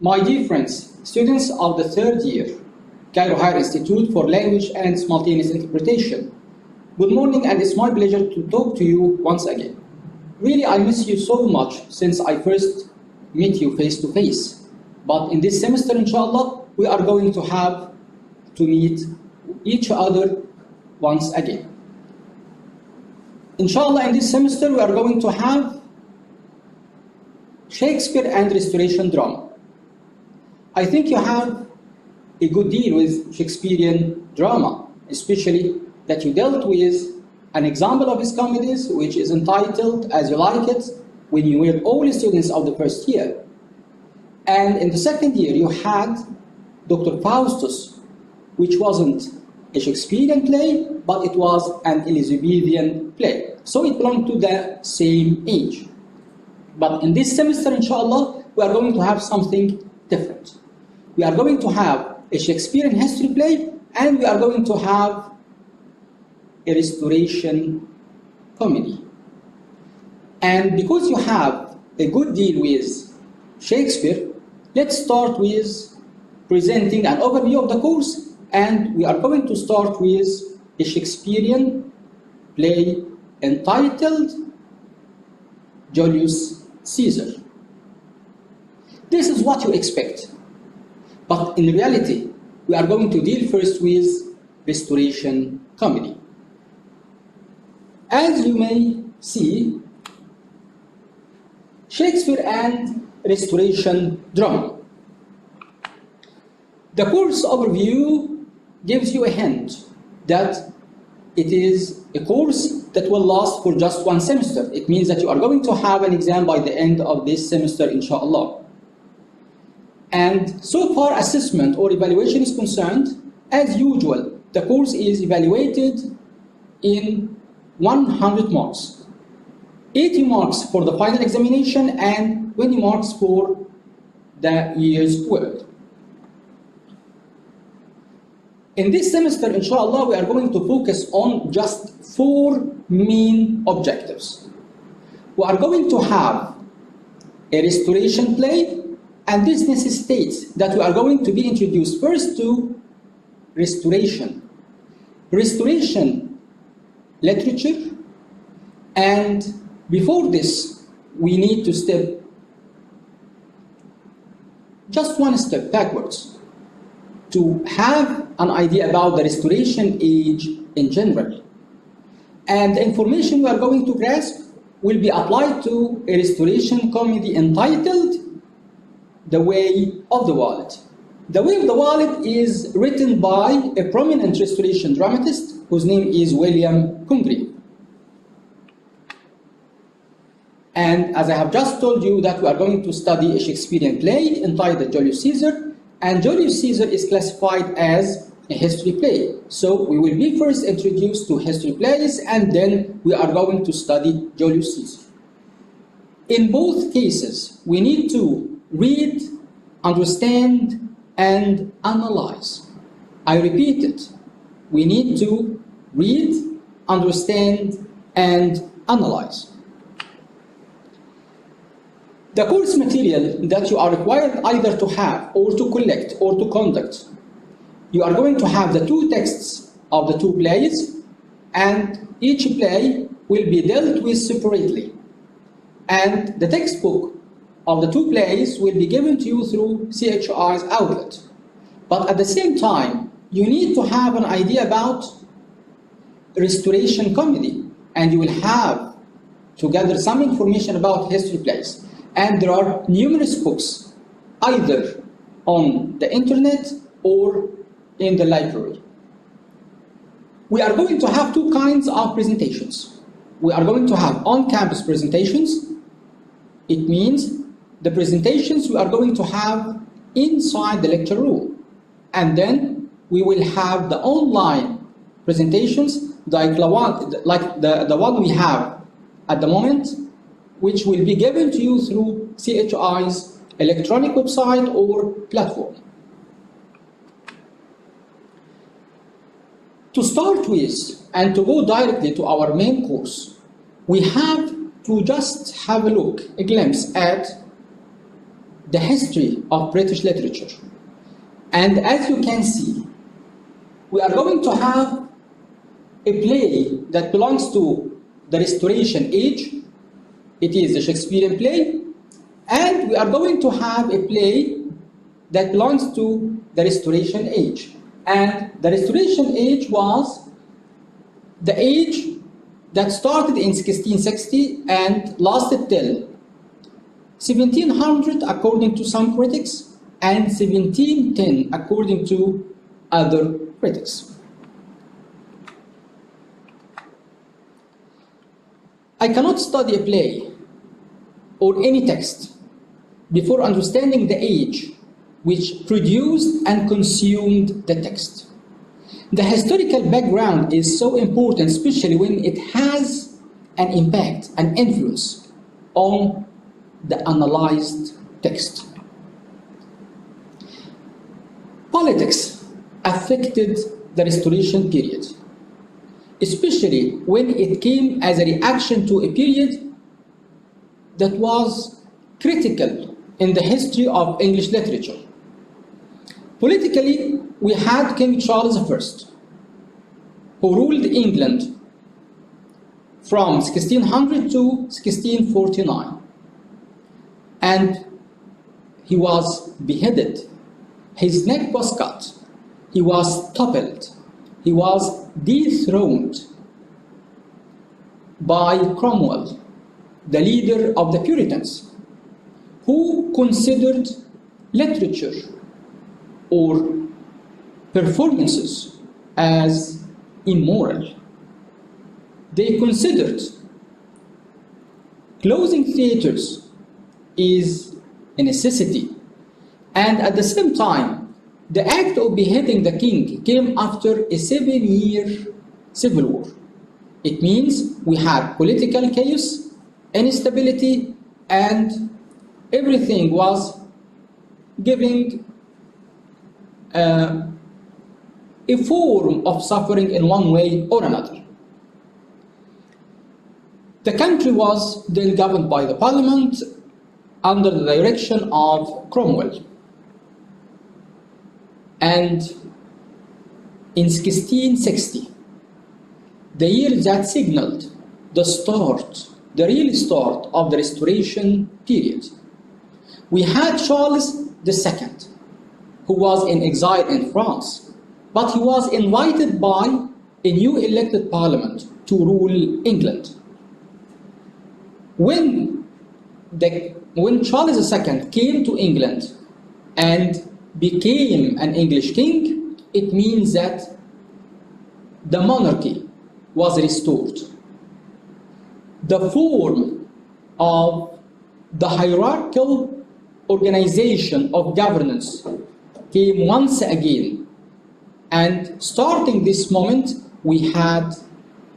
My dear friends, students of the third year, Cairo Higher Institute for Language and Simultaneous Interpretation, good morning, and it's my pleasure to talk to you once again. Really, I miss you so much since I first met you face to face. But in this semester, inshallah, we are going to have to meet each other once again. Inshallah, in this semester, we are going to have Shakespeare and Restoration drama. I think you have a good deal with Shakespearean drama, especially that you dealt with an example of his comedies, which is entitled As You Like It, when you were all students of the first year. And in the second year, you had Dr. Faustus, which wasn't a Shakespearean play, but it was an Elizabethan play. So it belonged to the same age. But in this semester, inshallah, we are going to have something different. We are going to have a Shakespearean history play, and we are going to have a restoration comedy. And because you have a good deal with Shakespeare, let's start with presenting an overview of the course, and we are going to start with a Shakespearean play entitled Julius Caesar. This is what you expect, but in reality, we are going to deal first with restoration comedy. As you may see, Shakespeare and Restoration drama. The course overview gives you a hint that it is a course that will last for just one semester. It means that you are going to have an exam by the end of this semester, inshallah. And so far assessment or evaluation is concerned, as usual, the course is evaluated in 100 marks. 80 marks for the final examination and 20 marks for the year's work. In this semester, inshallah, we are going to focus on just 4 main objectives. We are going to have a restoration play, and this necessitates that we are going to be introduced first to restoration literature, and before this, we need to step just one step backwards to have an idea about the restoration age in general. And the information we are going to grasp will be applied to a restoration comedy entitled The Way of the Wallet. The Way of the Wallet is written by a prominent restoration dramatist whose name is William Congreve. And as I have just told you that we are going to study a Shakespearean play entitled Julius Caesar, and Julius Caesar is classified as a history play. So we will be first introduced to history plays, and then we are going to study Julius Caesar. In both cases, we need to read, understand, and analyze. I repeat it. We need to read, understand, and analyze. The course material that you are required either to have or to collect or to conduct, you are going to have the 2 texts of the 2 plays, and each play will be dealt with separately. And the textbook of the 2 plays will be given to you through CHI's outlet. But at the same time, you need to have an idea about restoration comedy, and you will have to gather some information about history plays. And there are numerous books, either on the internet or in the library. We are going to have 2 kinds of presentations. We are going to have on-campus presentations. It means the presentations we are going to have inside the lecture room. And then we will have the online presentations like the one we have at the moment, which will be given to you through CHI's electronic website or platform. To start with, and to go directly to our main course, we have to just have a look, a glimpse at the history of British literature. And as you can see, we are going to have a play that belongs to the Restoration age. It is a Shakespearean play. And we are going to have a play that belongs to the Restoration age. And the Restoration age was the age that started in 1660 and lasted till 1700 according to some critics, and 1710 according to other critics. I cannot study a play or any text before understanding the age which produced and consumed the text. The historical background is so important, especially when it has an impact, an influence on the analyzed text. Politics affected the Restoration period, especially when it came as a reaction to a period that was critical in the history of English literature. Politically, we had King Charles I, who ruled England from 1600 to 1649. And he was beheaded. His neck was cut. He was toppled. He was dethroned by Cromwell, the leader of the Puritans, who considered literature or performances as immoral. They considered closing theaters is a necessity, and at the same time, the act of beheading the king came after a 7-year civil war. It means we had political chaos, instability, and everything was giving a form of suffering in one way or another. The country was then governed by the parliament under the direction of Cromwell. And in 1660, the year that signaled the start, the real start of the Restoration period, we had Charles II, who was in exile in France, but he was invited by a new elected parliament to rule England. When Charles II came to England and became an English king, it means that the monarchy was restored. The form of the hierarchical organization of governance came once again, and starting this moment, we had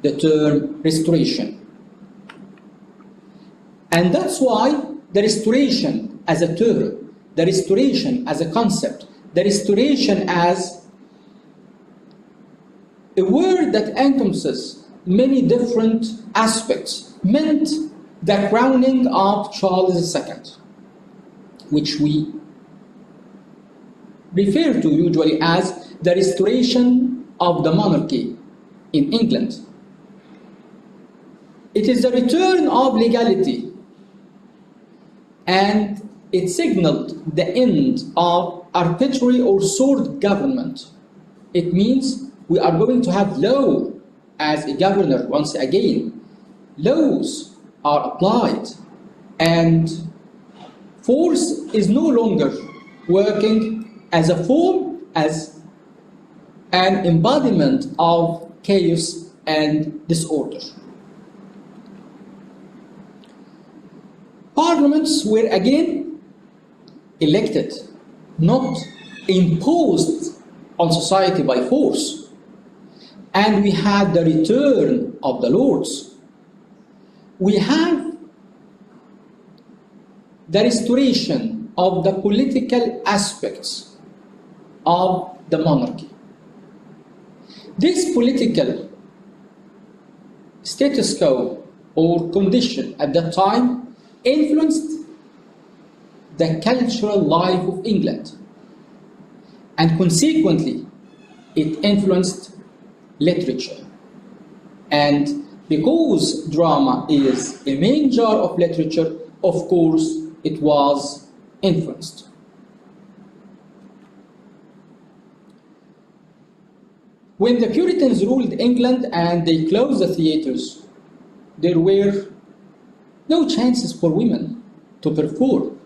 the term restoration. And that's why the restoration as a term, the restoration as a concept, the restoration as a word that encompasses many different aspects, meant the crowning of Charles II, which we refer to usually as the restoration of the monarchy in England. It is the return of legality, and it signaled the end of arbitrary or sword government. It means we are going to have law as a governor once again. Laws are applied, and force is no longer working as a form, as an embodiment of chaos and disorder. Parliaments were again elected, not imposed on society by force. And we had the return of the lords. We have the restoration of the political aspects of the monarchy. This political status quo or condition at that time influenced the cultural life of England, and consequently it influenced literature. And because drama is a main genre of literature, of course it was influenced. When the Puritans ruled England and they closed the theatres, there were no chances for women to perform.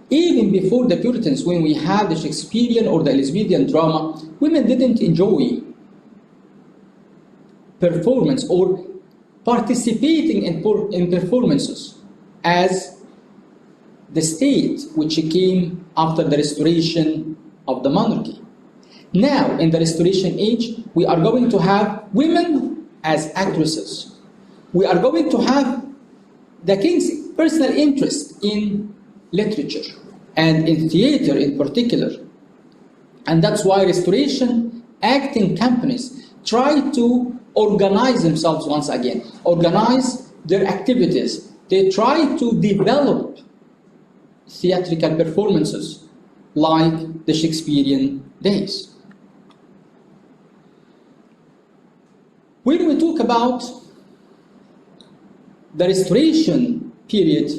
Even before the Puritans, when we had the Shakespearean or the Elizabethan drama, women didn't enjoy performance or participating in performances as the state which came after the restoration of the monarchy. Now, in the Restoration Age, we are going to have women as actresses. We are going to have the king's personal interest in literature and in theater in particular. And that's why Restoration acting companies try to organize themselves once again, organize their activities. They try to develop theatrical performances like the Shakespearean days. When we talk about the Restoration period,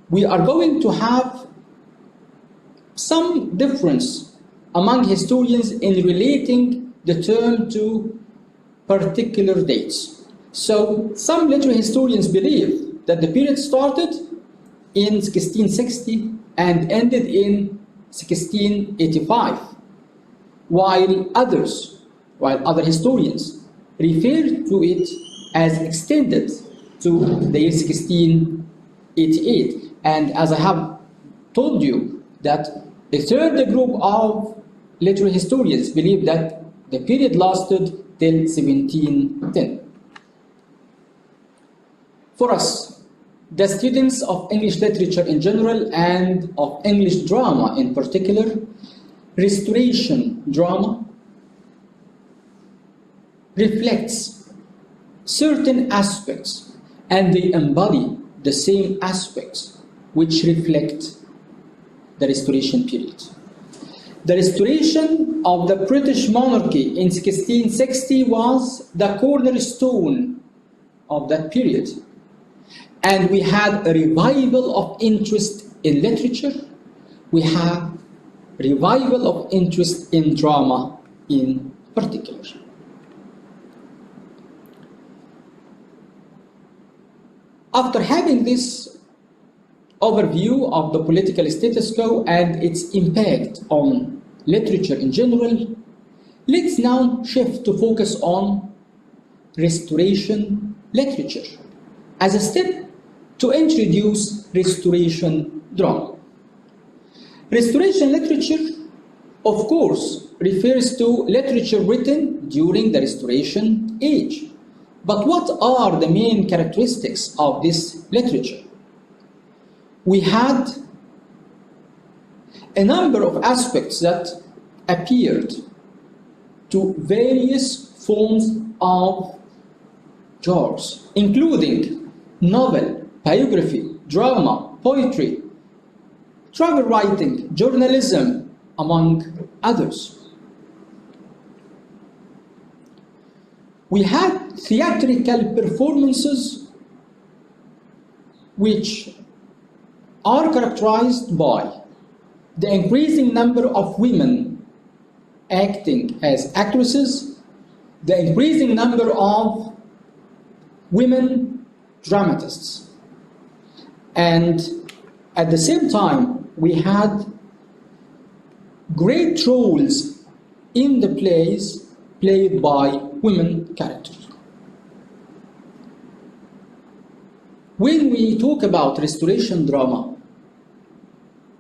we are going to have some difference among historians in relating the term to particular dates. So some literary historians believe that the period started in 1660 and ended in 1685, while other historians refer to it as extended to the year 1688. And as I have told you, that a third group of literary historians believe that the period lasted till 1710. For us, the students of English literature in general and of English drama in particular, Restoration drama reflects certain aspects, and they embody the same aspects which reflect the Restoration period. The restoration of the British monarchy in 1660 was the cornerstone of that period. And we had a revival of interest in literature. We had revival of interest in drama in particular. After having this overview of the political status quo and its impact on literature in general, let's now shift to focus on Restoration literature as a step to introduce Restoration drama. Restoration literature, of course, refers to literature written during the Restoration Age. But what are the main characteristics of this literature? We had a number of aspects that appeared to various forms of genres, including novel, biography, drama, poetry, travel writing, journalism, among others. We had theatrical performances which are characterized by the increasing number of women acting as actresses, the increasing number of women dramatists, and at the same time we had great roles in the plays played by women characters. When we talk about Restoration drama,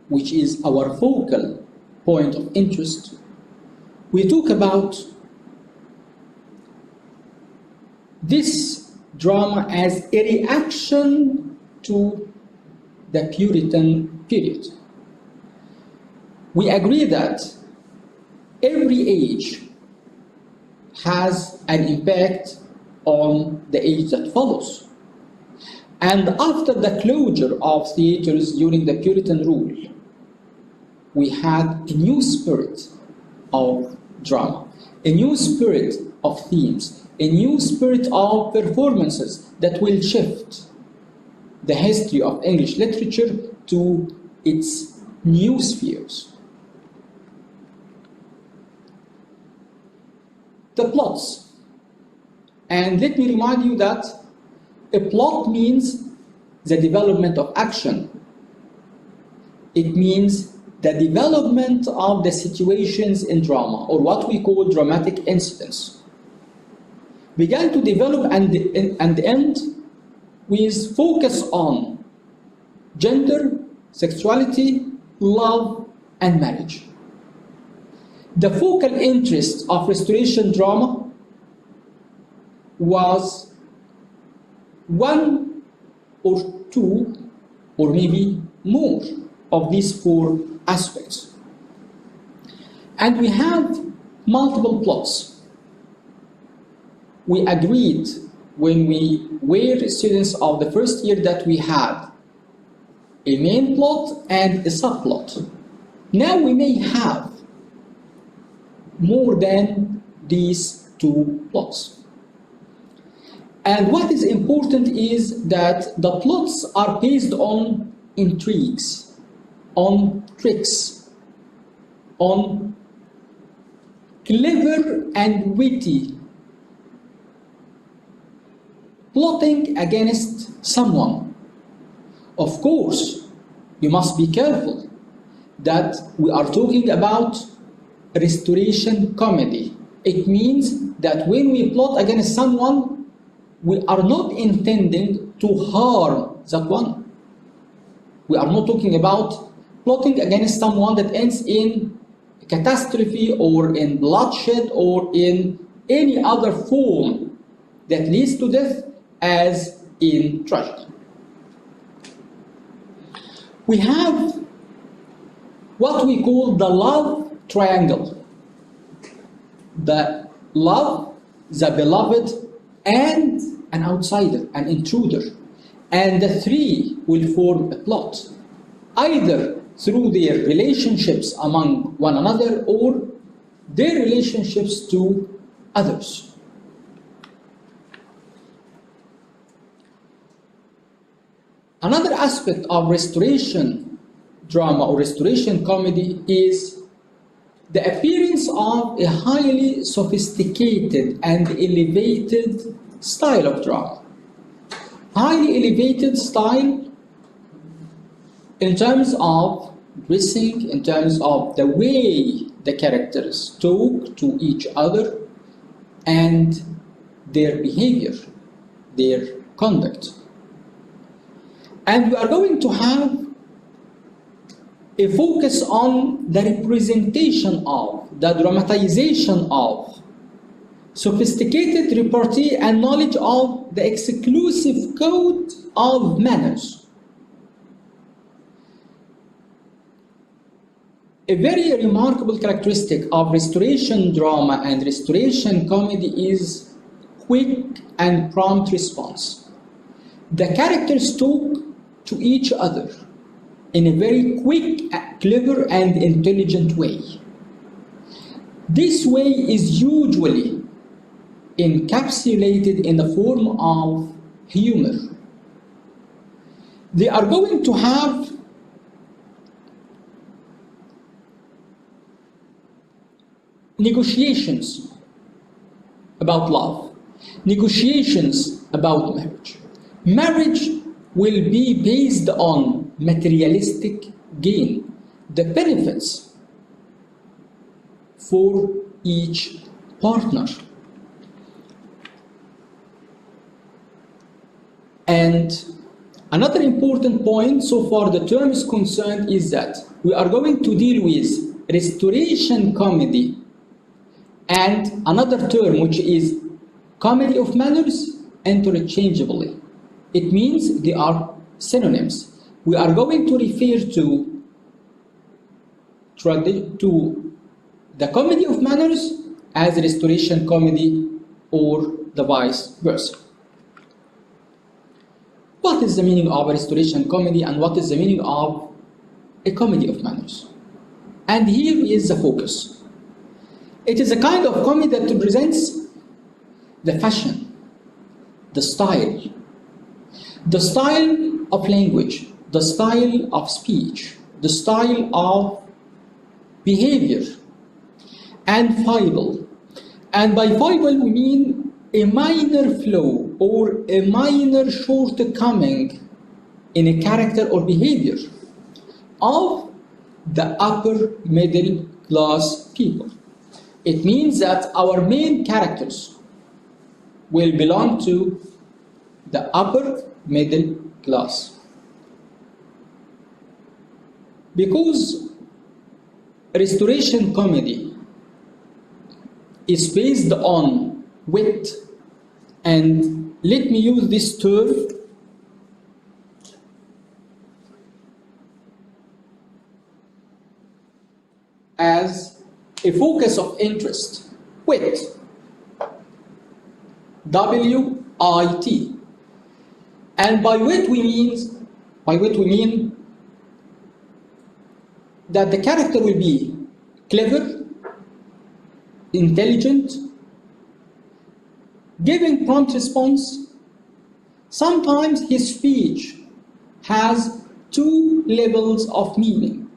which is our focal point of interest, we talk about this drama as a reaction to the Puritan period. We agree that every age has an impact on the age that follows. And after the closure of theaters during the Puritan rule, we had a new spirit of drama, a new spirit of themes, a new spirit of performances that will shift the history of English literature to its new spheres. The plots. And let me remind you that a plot means the development of action. It means the development of the situations in drama, or what we call dramatic incidents, began to develop and end with focus on gender, sexuality, love, and marriage. The focal interest of Restoration drama was one or two, or maybe more, of these four aspects. And we have multiple plots. We agreed when we were students of the first year that we had a main plot and a subplot. Now we may have more than these two plots. And what is important is that the plots are based on intrigues, on tricks, on clever and witty plotting against someone. Of course, you must be careful that we are talking about Restoration comedy. It means that when we plot against someone, we are not intending to harm that one. We are not talking about plotting against someone that ends in catastrophe or in bloodshed or in any other form that leads to death, as in tragedy. We have what we call the love triangle. The love, the beloved, and an outsider, an intruder. And the three will form a plot, either through their relationships among one another or their relationships to others. Another aspect of Restoration drama or Restoration comedy is the appearance of a highly sophisticated and elevated style of drama. Highly elevated style in terms of dressing, in terms of the way the characters talk to each other and their behavior, their conduct. And we are going to have a focus on the representation of, the dramatization of, sophisticated repartee and knowledge of the exclusive code of manners. A very remarkable characteristic of Restoration drama and Restoration comedy is quick and prompt response. The characters talk to each other in a very quick, clever, and intelligent way. This way is usually encapsulated in the form of humor. They are going to have negotiations about love, negotiations about marriage. Marriage will be based on materialistic gain, the benefits for each partner. And another important point so far the term is concerned is that we are going to deal with Restoration comedy and another term which is comedy of manners interchangeably. It means they are synonyms. We are going to refer to the comedy of manners as Restoration comedy or the vice versa. what is the meaning of a restoration comedy and what is the meaning of a comedy of manners. And here is the focus. It is a kind of comedy that represents the fashion, the style of language, the style of speech, the style of behavior, and fable. And by fable we mean a minor flaw or a minor shortcoming in a character or behavior of the upper middle class people. It means that our main characters will belong to the upper middle class. Because restoration comedy is based on wit, and let me use this term as a focus of interest. Wit, W-I-T. And by wit we mean that the character will be clever, intelligent, giving prompt response. Sometimes his speech has two levels of meaning,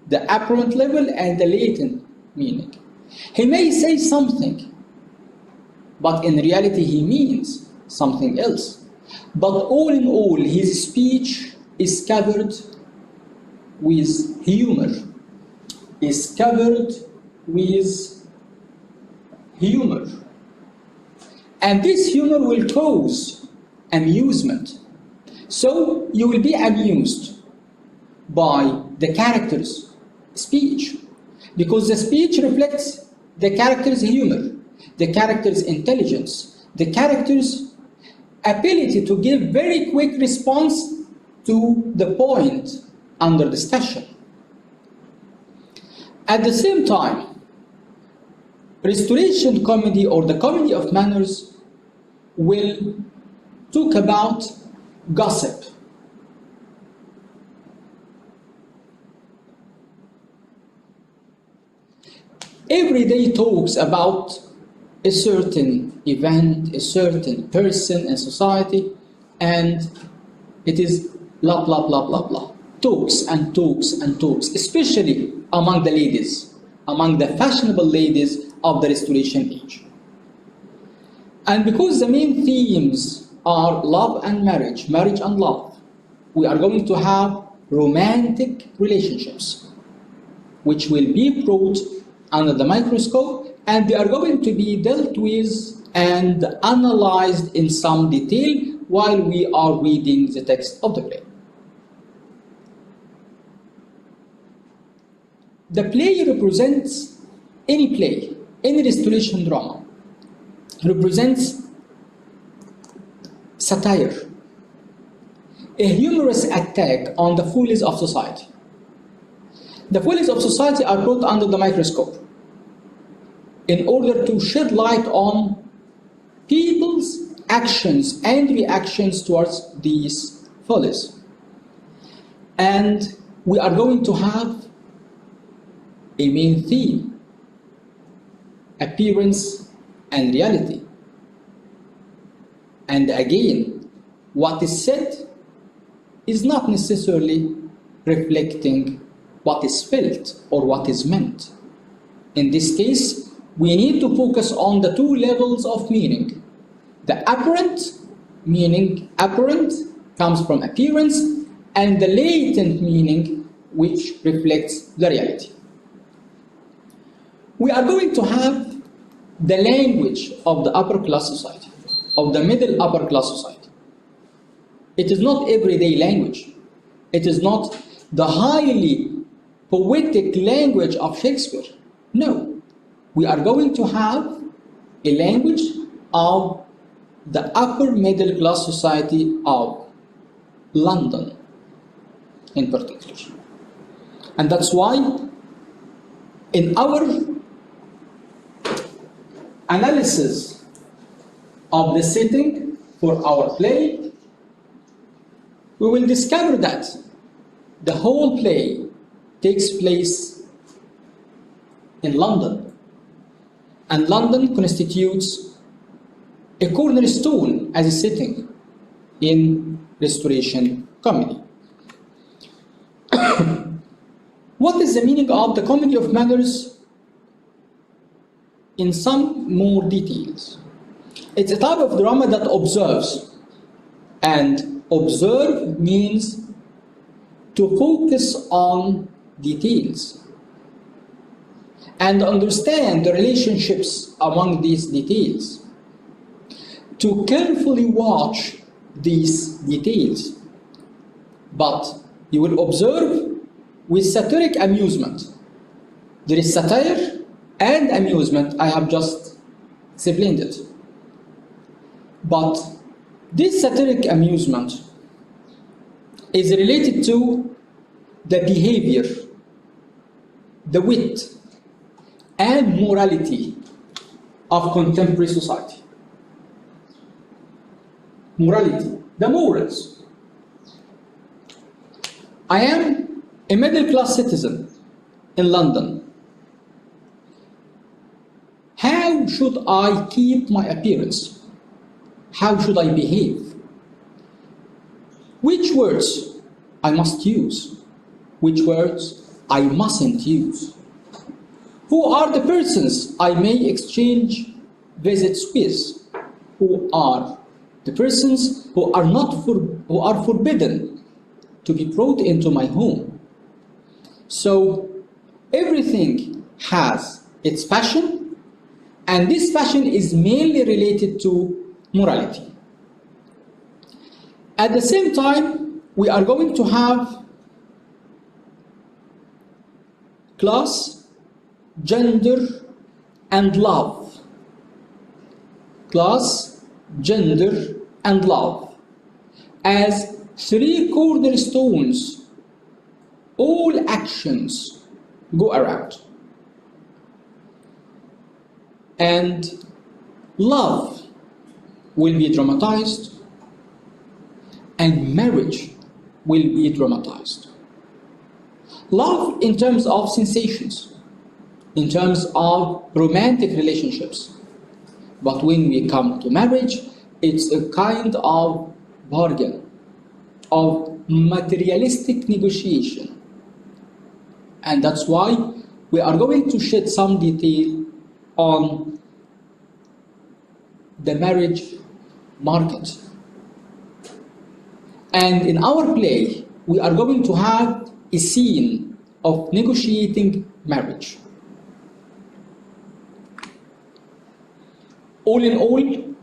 the apparent level and the latent meaning. He may say something, but in reality he means something else. But all in all, his speech is covered with humor, And this humor will cause amusement. So you will be amused by the character's speech, because the speech reflects the character's humor, the character's intelligence, the character's ability to give very quick response to the point under discussion. At the same time, restoration comedy or the comedy of manners will talk about gossip. Everyday talks about a certain event, a certain person in society, and it is blah, blah, blah, blah, blah. Talks and talks and talks, especially among the ladies, among the fashionable ladies of the Restoration Age. And because the main themes are love and marriage, marriage and love, we are going to have romantic relationships, which will be brought under the microscope, and they are going to be dealt with and analyzed in some detail while we are reading the text of the play. The play represents, any play, any restoration drama, represents satire, a humorous attack on the follies of society. The follies of society are brought under the microscope in order to shed light on people's actions and reactions towards these follies. And we are going to have a main theme, appearance and reality. And again, what is said is not necessarily reflecting what is felt or what is meant. In this case, we need to focus on the two levels of meaning. The apparent meaning, apparent comes from appearance, and the latent meaning, which reflects the reality. We are going to have the language of the upper class society, of the middle upper class society. It is not everyday language. It is not the highly poetic language of Shakespeare. No. We are going to have a language of the upper middle class society of London in particular. And that's why in our analysis of the setting for our play, we will discover that the whole play takes place in London, and London constitutes a cornerstone as a setting in Restoration comedy. What is the meaning of the comedy of manners in some more details? It's a type of drama that observes, and observe means to focus on details and understand the relationships among these details, to carefully watch these details. But you will observe with satiric amusement. There is satire and amusement, I have just explained it. But this satiric amusement is related to the behavior, the wit, and morality of contemporary society. Morality, the morals. I am a middle-class citizen in London. How should I keep my appearance? How should I behave? Which words I must use? Which words I mustn't use? Who are the persons I may exchange visits with? Who are the persons who are forbidden to be brought into my home? So everything has its fashion, and this fashion is mainly related to morality. At the same time, we are going to have class, gender, and love. Class, gender, and love as three cornerstones. All actions go around. And love will be dramatized, and marriage will be dramatized. Love in terms of sensations, in terms of romantic relationships. But when we come to marriage, it's a kind of bargain, of materialistic negotiation. And that's why we are going to shed some detail on the marriage market. And in our play, we are going to have a scene of negotiating marriage. All in all,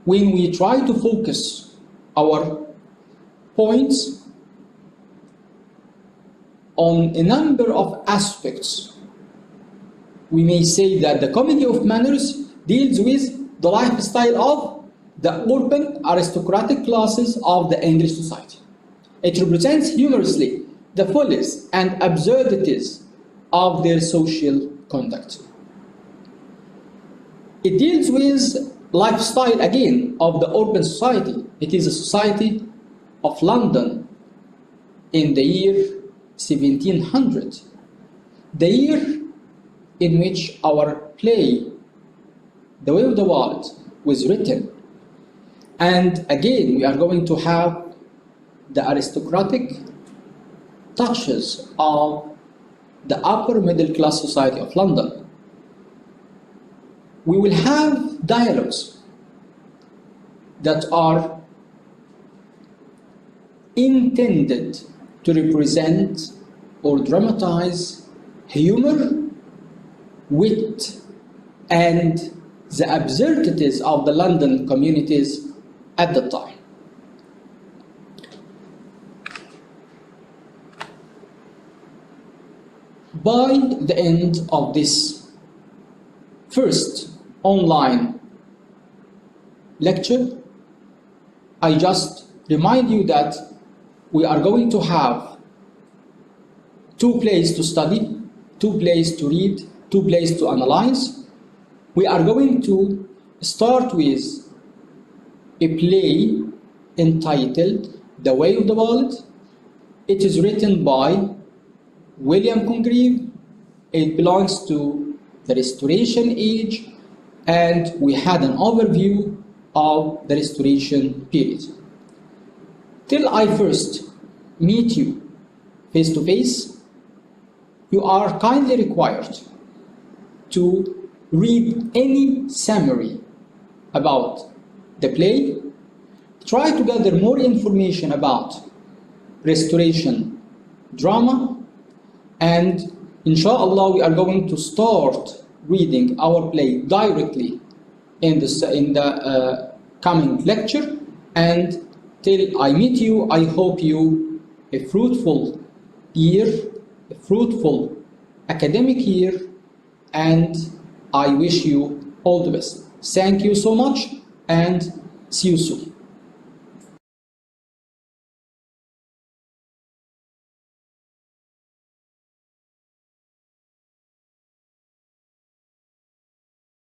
when we try to focus our points on a number of aspects, we may say that the comedy of manners deals with the lifestyle of the urban aristocratic classes of the English society. It represents humorously the follies and absurdities of their social conduct. It deals with lifestyle again of the urban society. It is a society of London in the year 1700, the year in which our play, The Way of the World, was written. And again, we are going to have the aristocratic touches of the upper middle class society of London. We will have dialogues that are intended to represent or dramatize humor, wit, and the absurdities of the London communities at the time. By the end of this first online lecture, I just remind you that we are going to have 2 plays to study, 2 plays to read, 2 plays to analyze. We are going to start with a play entitled The Way of the Ballad. It is written by William Congreve. It belongs to the Restoration Age, and we had an overview of the Restoration period. Till I first meet you face to face, you are kindly required to read any summary about the play, try to gather more information about Restoration drama, and inshallah we are going to start reading our play directly in the coming lecture. And till I meet you, I hope you a fruitful year, a fruitful academic year, and I wish you all the best. Thank you so much, and see you soon.